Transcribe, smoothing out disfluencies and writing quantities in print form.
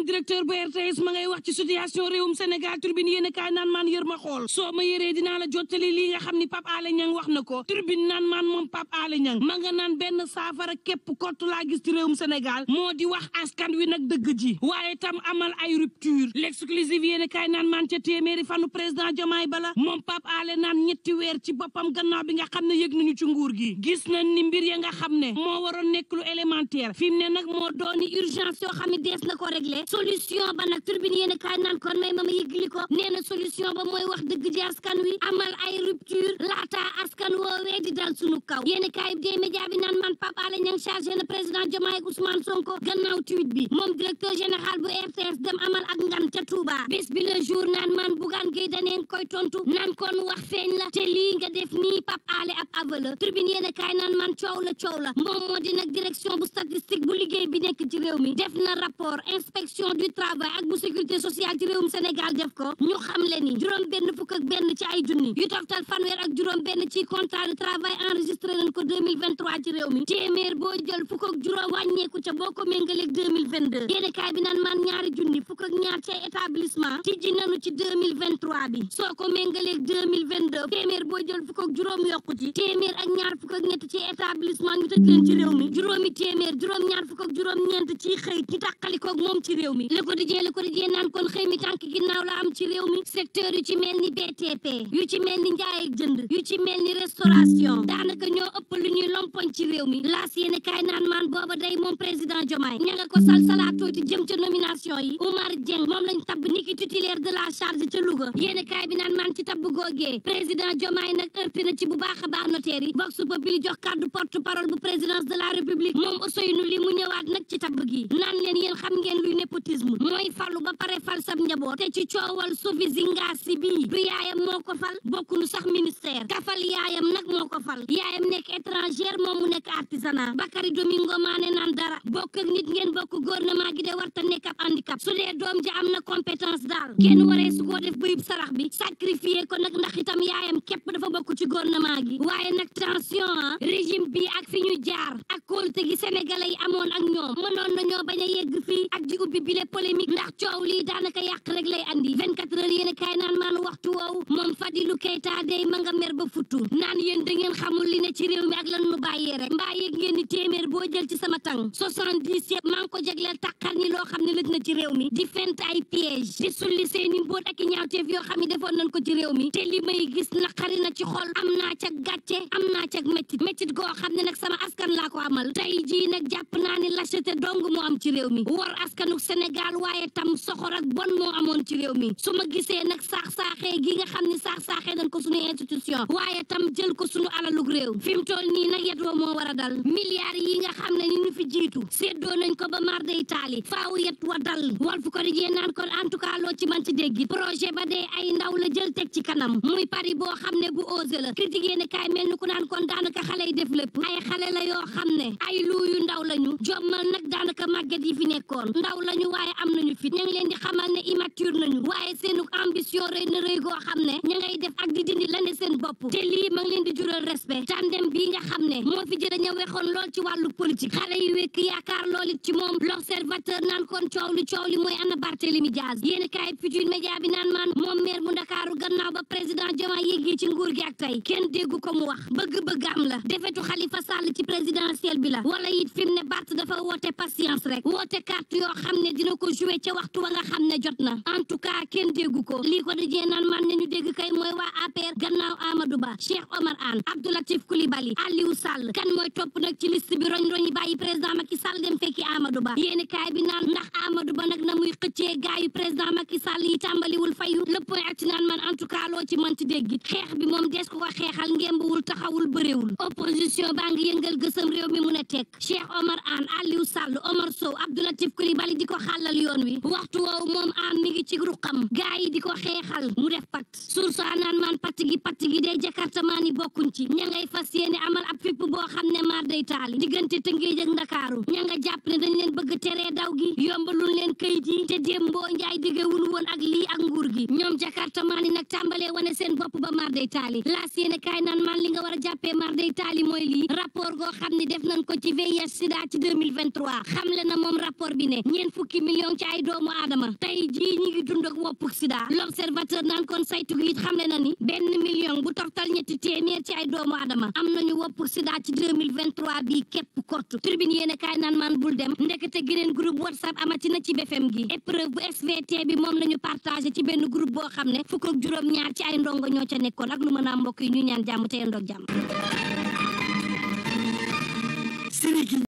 directeur bu RTS ma ngay wax ci situation réewum Sénégal Tribune yéen a kaay naan maan yër ma xool soo ma yëree dinaa la jottali lii nga xam ni Pape Alé Niang wax na ko Tribune naan maan moom Pape Alé Niang ma nga naan benn saafara képp kott laa gis ci réewum Sénégal moo di wax askan wi nag dëgg ji waaye tam amal ay rupture l'exclusive yéen a kaay naan maan ca téeméeri fanu président Diomaye bala moom Pape Alé naan ñetti weer ci boppam gannaaw bi nga xam ne yëg nañu ci nguur gi gis nañ ni mbir ya nga xam ne moo waroon nekk lu élémentaire fi mu ne nag moo dooni urgence yoo xam ne dees na ko régler solution ba nag Tribune yéen a kaay naan kon may mama yëgli ko nee na solution ba mooy wax dëgg ji askan wi amal ay rupture laata askan woowee di dal sunu kaw yéen a kaay des médias bi naan man Pape Alé Niang chargé na président Diomaye ak Ousmane Sonko gannaaw tweet bi moom directeur général bu RTS dem amal ak ngan ca Touba bés bi le jour naan man Bougane Gueye daneen koy tontu naan kon wax feeñ la te lii nga def nii Pape Alé ab aveu Tribune yéen a kaay naan man coow la moom moo di nag direction bu statistique bu liggéey bi nekk ci réew mi def na rapport inspection du travail ak bu sécurité sociale ci réewum Sénégal def ko ñu xam le ni juróom benn fukk ak benn ci ay junni yu toftal fanweer ak juróom benn ci contrat de travail enregistré nañ ko 2023 ci réew mi téeméer boo jël fukk ak juróom wàññeeku ca boo ko méngaleeg 2022 yéene kaay bi naan man ñaari junni fukk ak ñaar ci établissement tijji nañu ci 2023 bi soo ko méngaleeg 2022 téeméer boo jël fukk ak juróom yokku ci téeméer ak ñaar fukk ak ñett ci établissement ñu tëj leen ci réew mi juróomi téeméer juróom ñaar fukk ak juróom ñeent ci xëy ñu tàqalikoog moom ci réew mi Le Quotidien naan kon xëy mi tànk ginnaaw la am ci réew mi secteur yu ci mel ni BTP yu ci mel ni njaay ak jënd yu ci mel ni restauration daanaka ñoo ëpp lu ñuy lompoñ ci réew mi laas yéene kaay naan maan booba day moom président Diomaye ña nga ko salsalaatooti jëm ca nomination yi Oumar Dieng moom lañ tabb niki titulaire de la charge ca Louga yéene kaay bi naan maan ci tabb googee président Diomaye nag heurté na ci bu baax a baax notaire yi Vox Populi jox kàddu porte parole bu présidence de la République moom Ousseynou Ly mu ñëwaat nag ci tabb gi naan leen yéen xam ngeen luy népotisme mooy falu ba pare fal sab njaboot te ci coowal Sophie Zingasi bii du yaayam moo ko fal bokkunu sax ministère kafal yaayam nag moo ko fal yaayam nekk étrangère moom mu nekk artisanat Bakary Domingo Mané naan dara bokk ak nit ngeen bokk gouvernement gi de warta nekk ab handicap su dee doom ji am na compétence daal kenn waree su koo def bëyib sarax bi sacrifier ko nag ndax itam yaayam képp dafa bokk ci gouvernement gi waaye nag tension régime bi ak fi ñu jaar ak kóolute gi sénégalais yi amoon ak ñoom mënoon nañoo bañ a yegg fii ak di ubbi bile polémique ndax coow lii daanaka yàq rek lay andi 24 heures yéen a kaay naan maan waxtu woowu moom Fadilou Keita day ma nga mer ba futtu naan yéen da ngeen xamul li ne ci réew mi ak lan nu bàyyee rek mbaa yéeg ngeen ni téeméer boo jël ci sama tàng 70 yëpp maa ngi ko jagleel tàqal ñi loo xam ne lëj na ci réew mi di fent ay piège di sulli seeni mbóot ak i ñaawteef yoo xam ne defoon nañ ko ci réew mi te li may gis naqari na ci xol am naa ca gàcce am naa ca méttit goo xam ne nag sama askan laa ko amal tey jii nag jàpp naa ni lâcheté dong moo am ci réew mi war askanu Sénégal waaye tam soxor ak bon moo amoon ci réew mi su ma gisee nag saax-saaxee gi nga xam ne saax-saaxee dañ ko suñu institution waaye tam jël ko suñu alalug réew fi mu toll nii nag yet woo moo war a dal milliards yi nga xam ne ni ñu fi jiitu séddoo nañ ko ba mar day taali faaw yet wa dal Walf Quotidien naan kon en tout cas loo ci man ci dégg projet ba dee ay ndaw la jël teg ci kanam muy pari boo xam ne bu osé la critique yéen kaay mel ni ku naan kon daanaka xale yi def lépp ay xale la yoo xam ne ay luuyu ndaw lañu jommal nag daanaka màgget yi fi nekkoon ndaw lañu waaye am nañu fit ña ngi leen di xamal ne immature nañu waaye seenu ambition rëy na rëy goo xam ne ña ngay def ak di dindi la ne seen bopp te lii ma ngi leen di jural respect tandem bii nga xam ne moo fi jërë ña wexoon lool ci wàllu politique xale yu wekk yaakaar lool it ci moom l'observateur naan kon coow li mooy ana Barthélémy Diaz yéen kaay Futurs Médias bi naan maan moom maire bu Ndakaaru gannaaw ba président Diomaye yéegee ci nguur gi ak tey kenn déggu ko mu wax bëgg-bëgg am la defetu Khalifa Sall ci présidentielle bi la wala it fi mu ne Bart dafa woote patience rek woote carte yoo xam ne dina ko jouer ca waxtu wa nga xam ne jot na en tout cas kenn déggu ko lii ko dajee naan man nañu dégg kay mooy waa APR gannaaw Amadou Ba Cheikh Omar Anne Abdou Latif Coulibaly Aliou Sall kan mooy topp nag ci liste bi roñ-roñ yi bàyyi président Macky Sall dem fekki Amadou Ba yéeni kaay bi naan ndax Amadou Ba nag na muy xëccee gaayu président Macky Sall yi tàmbaliwul fayu le point ak ci naan man en tout cas loo ci mënti dégg xeex bi moom des ko ko xeexal ngembawul taxawul bëréewul opposition baa ngi yëngal gësam réew mi mu ne teg Cheikh Omar Anne Aliou Sall Omar Sow Abdou Latif Coulibaly di ko xàllal yoon wi waxtu woowu moom Anne mi ngi ci ruqam gaa yi di ko xeexal mu def pat source naan man patt gi day jakarta maan yi bokkuñ ci ña ngay fas yéene amal ab fipp boo xam ne maar day taali diggante Tëngéej ak Ndakaaru ña nga jàpp ne dañ leen bëgg teree daw gi yombalul leen kayit yi te démboo njaay diggewul woon ak lii ak nguur gi ñoom jakarta maan yi nag tàmbalee wane seen bopp ba maar day taali laas yéene kaay naan man li nga war a jàppee maar day taali mooy lii rapport goo xam ne def nañ ko ci VIH sida ci 2023 xamle na moom rapport bi ne ñeen fukki fukki million ci ay doomu aadama tey jii ñi ngi dund ak wopp sida. L'Observateur naan kon saytu gi it xamle na ni 1 million bu toftal ñetti téeméer ci ay doomu aadama am nañu wopp sida ci 2023 bi képp kott. Tribune yéene kaay naan maan bul dem ndekete geneen groupe WhatsApp amati na ci BFM gi. épreuve bu SVT bi moom lañu partagé ci benn groupe boo xam ne fukk ak juróom-ñaar ci ay ndongo ñoo ca nekkoon ak lu mën a mbokk yi ñu ñaan jàmm te yendoog jàmm.